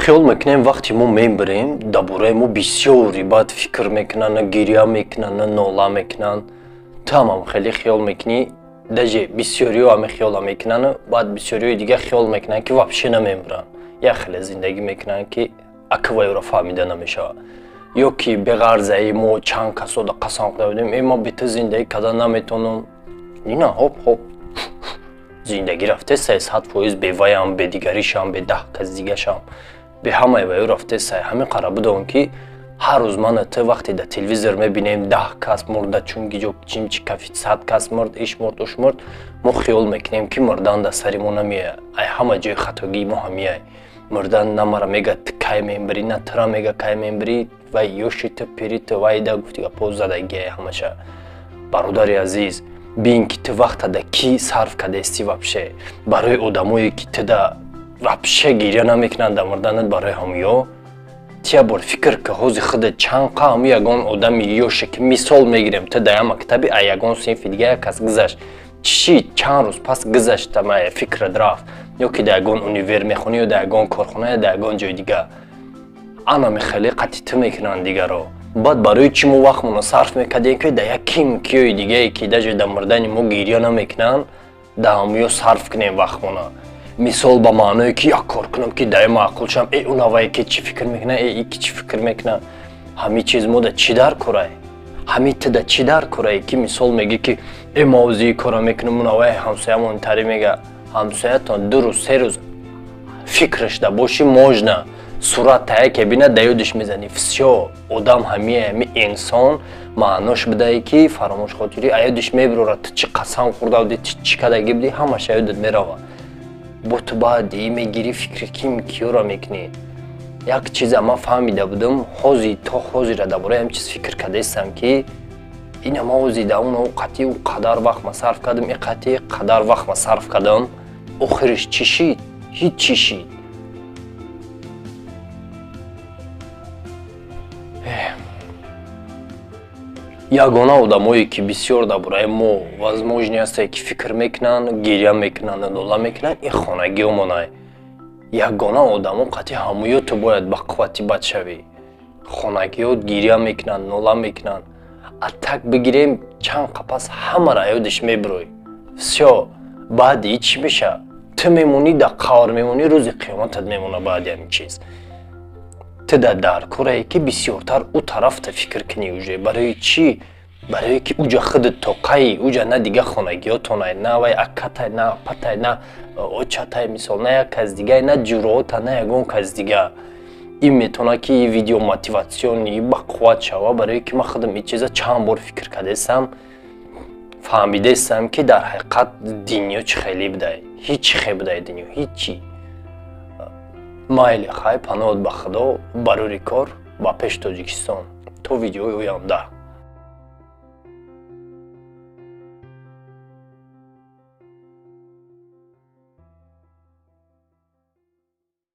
хиёл мекунем вақти мо мебарем дар мо бисёри баъд фикр мекунан, гиря мекунан, нола мекунан. ту ҳам хеле хиёл мекунӣ, даже бисёриҳо ҳаме хиёла мекунан, баъд бисёриҳои дига хиёл мекунан ки вообще намебаранд. як хеле зиндагӣ мекунан ки аквайро фаҳмида намешавад. ё ки беғарзаи мо чанд касо да қасам хӯрда будем, ма бета зиндагӣ кардан наметавонам. Нина ҳоп зиндагӣ рафтесай 100% беваям, бедигаришам, бе 10 кас дигашам, бе ҳамаи ваё рафтесай. ҳамин қара будон ки ҳар рӯз мана ту вақте да телевизор мебинем 10 кас мурда, чун гиҷо чимчи кафи 100 кас мурд, иш мурд, уш мурд, мо хиёл мекунем ки мурдан да сари мо намеяд. ай ҳама ҷои хатогии мо ҳамияй. мурдан на мара мега кай мебари, на тура мега кай мебари, вай ёши ту пири ту вай да гуфти гапо задагия ҳамаша. бародари азиз, бин ки ту вақта да ки сарф кадести вообще барои одамое ки ту да вообще гиря намекунанд дар мурданат барои ҳамуё. тия бор фикр ки ҳози худа чанд ҳаму ягон одами ёше ки мисол мегирем ту дар мактаби а ягон синфи дига як кас гузашт чӣ чанд рӯз пас гузашт ама фикрат рафт, ё ки дар ягон универ мехонӣ ё дар ягон корхона ё дар ягон ҷои дига. ана мехеле қатъи ту мекунанд дигаро. баъд барои чӣ мо вақтмонро сарф мекардем ки дар як ким киёи дигае ки даже дар мурдани мо гиря намекунанд дар ҳамуё сарф кунем вақтмона. мисол ба маъное ки як кор кунам ки дар маъқул шам, унавае ки чӣ фикр мекунад, и ки чӣ фикр мекунад. ҳами чиз мо да чӣ дар курай? ҳами ту да чӣ дар курай ки мисол меги ки ма ӯзи кора мекунам, унавае ҳамсоямон тари мега ҳамсоятон 2 рӯз 3 рӯз фикраш да боши можна сурат тая ке бина да ёдиш мезани всё одам ҳами инсон маънош бидаи ки фаромӯшхотирӣ а ёдиш мебурора ту чӣ қасам хӯрда буди, чӣ кадаги буди, ҳамаша ёдат мерава. бо ту баъди мегири фикри ким киёра мекунӣ. як чиза ман фаҳмида будам, ҳози то ҳозира дар бораи ҳам чиз фикр кардастам ки ина ма ҳози дар он қати қадар вақт ма сарф кардам, қати қадар вақт ма сарф кардам, охириш чӣ шид? ҳеҷ чӣ шид. ягона одамое ки бисёр дар бораи мо возможно ҳастае ки фикр мекунанд, гиря мекунанд, нола мекунанд, ин хонагиҳо монай. ягона одамо қатъи ҳамуё ту бояд ба қуввати бад шавӣ. хонагиҳо гиря мекунанд, нола мекунанд. а так бигирем чанд қапас ҳамара ёдиш мебурой. всё баъди чӣ меша? ту мемонӣ дар қавр мемонӣ, рӯзи қиёматат мемона баъди ҳамин чиз. ту дар курае ки бисёртар ӯ тарафта фикр кунӣ уже. барои чӣ? барое ки уҷа худат тоқаи уҷа на дига хонагиҳотонай, на вай акатай, на апатай, на очатай, мисол на як кас дигай, на ҷуроота, на ягон кас дига. ин метавонад ки видео мотиватсионӣ ба қувват шава, барое ки ман худам ин чиза чанд бор фикр кардастам, фаҳмидастам ки дар ҳақиқат дунё чӣ хеле будай. ҳеҷ чӣ хел будай дунё, ҳеҷ. майли хай, паноҳат ба худо, барори кор, ба пеш Тоҷикистон. То видеои оянда.